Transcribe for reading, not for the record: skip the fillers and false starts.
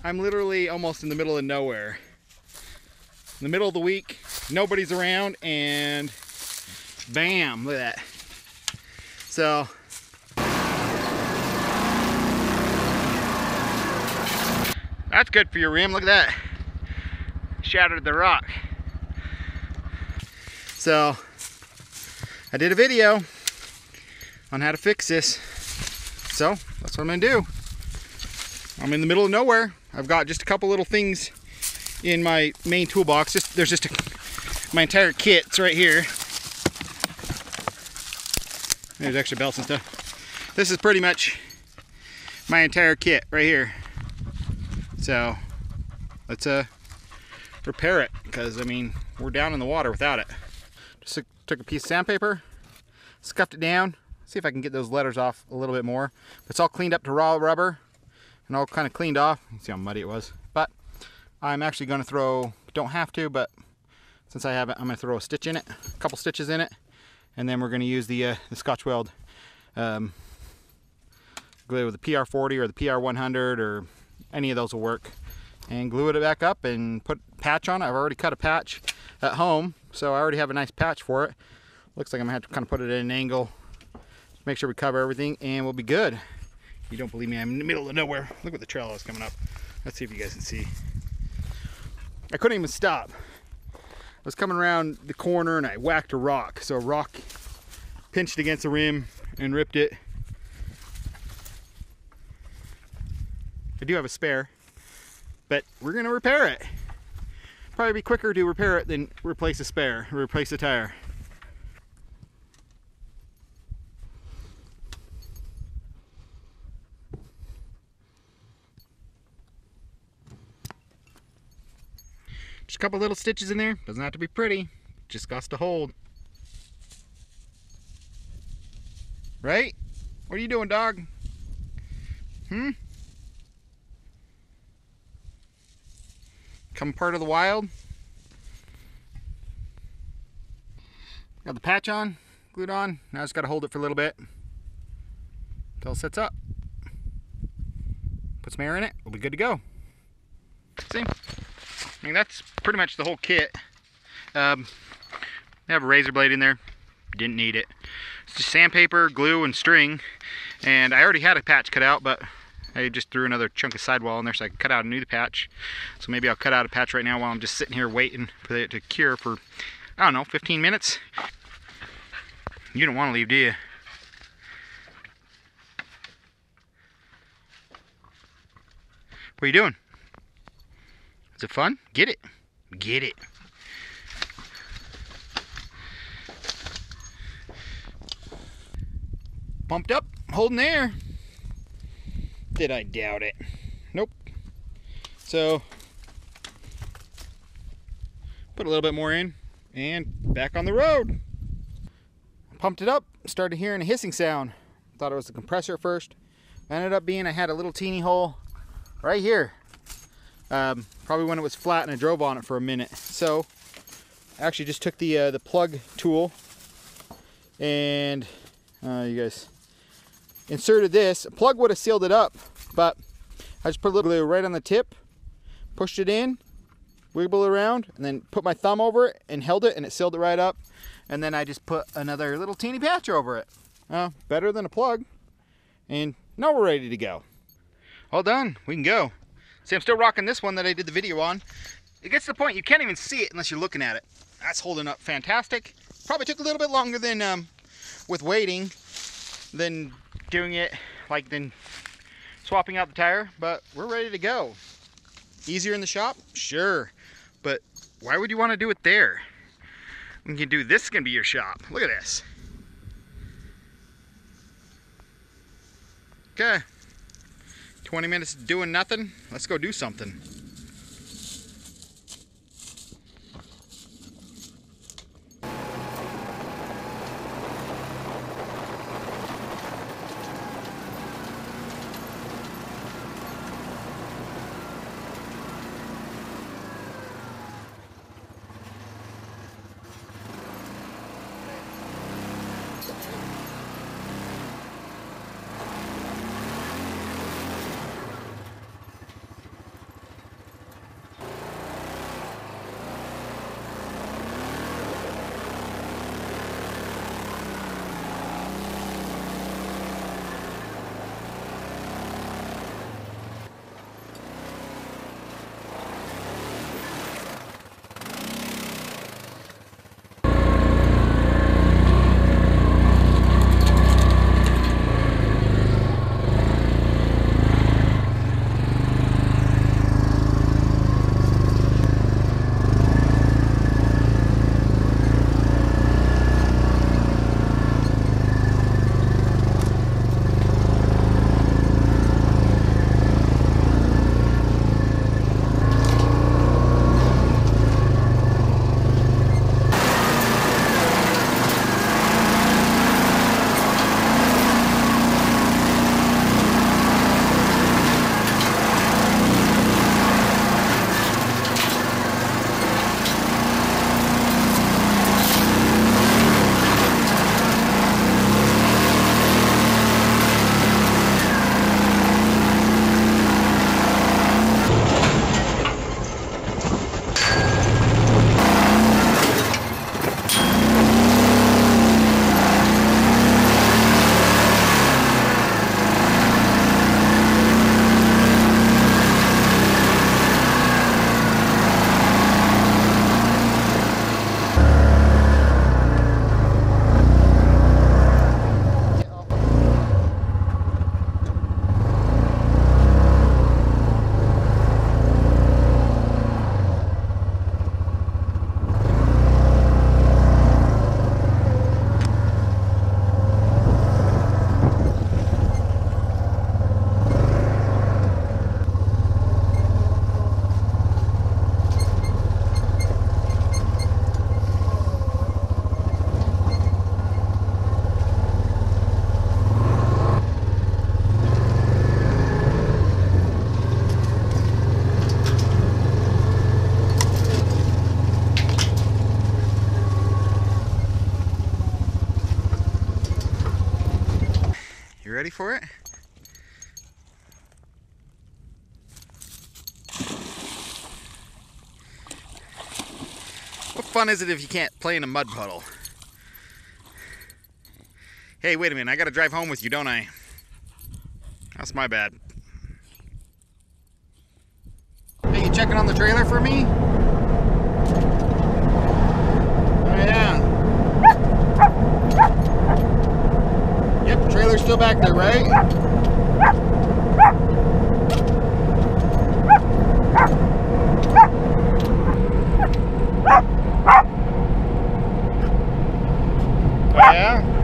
I'm literally almost in the middle of nowhere. In the middle of the week, nobody's around, and bam, look at that. So, that's good for your rim, look at that. Shattered the rock. So, I did a video on how to fix this. So, that's what I'm gonna do. I'm in the middle of nowhere. I've got just a couple little things in my main toolbox. There's just my entire kit's right here. There's extra belts and stuff. This is pretty much my entire kit right here. So let's repair it, because I mean, we're down in the water without it. Just took a piece of sandpaper, scuffed it down, see if I can get those letters off a little bit more. It's all cleaned up to raw rubber and all kind of cleaned off. You can see how muddy it was. But I'm actually going to throw, don't have to, but since I have it, I'm going to throw a stitch in it, a couple stitches in it, and then we're going to use the Scotch weld glue with the PR40 or the PR100, or any of those will work, and glue it back up and put patch on it. I've already cut a patch at home, so I already have a nice patch for it. Looks like I'm gonna have to kind of put it at an angle, make sure we cover everything, and we'll be good. You don't believe me, I'm in the middle of nowhere. Look what the trail is coming up. Let's see if you guys can see. I couldn't even stop. I was coming around the corner and I whacked a rock. So a rock pinched against the rim and ripped it. I do have a spare, but we're gonna repair it. Probably be quicker to repair it than replace a spare, or replace a tire. Just a couple little stitches in there. Doesn't have to be pretty. Just got to hold. Right? What are you doing, dog? Come part of the wild. Got the patch on, glued on. Now I just got to hold it for a little bit until it sets up. Put some air in it. We'll be good to go. See? I mean, that's pretty much the whole kit. They have a razor blade in there. Didn't need it. It's just sandpaper, glue, and string. And I already had a patch cut out, but I just threw another chunk of sidewall in there so I could cut out a new patch. So maybe I'll cut out a patch right now while I'm just sitting here waiting for it to cure for, I don't know, 15 minutes. You don't want to leave, do you? What are you doing? Is it fun? Get it. Get it. Pumped up, holding air. Did I doubt it? Nope. So, put a little bit more in and back on the road. Pumped it up, started hearing a hissing sound. Thought it was the compressor at first. Ended up being I had a little teeny hole right here. Probably when it was flat and I drove on it for a minute. So I actually just took the plug tool and you guys inserted this. A plug would have sealed it up, but I just put a little glue right on the tip, pushed it in, wiggle it around, and then put my thumb over it and held it, and it sealed it right up. And then I just put another little teeny patch over it. Better than a plug. And now we're ready to go. All done, we can go. See, I'm still rocking this one that I did the video on. It gets to the point you can't even see it unless you're looking at it. That's holding up fantastic. Probably took a little bit longer than with waiting than doing it, like than swapping out the tire, but we're ready to go. Easier in the shop? Sure. But why would you want to do it there? When you can do this, is going to be your shop. Look at this. Okay. 20 minutes doing nothing. Let's go do something. for it. What fun is it if you can't play in a mud puddle? Hey, wait a minute, I gotta drive home with you, don't I? That's my bad. Hey, you checking on the trailer for me? Oh yeah. Yep, the trailer's still back there, right? Oh yeah?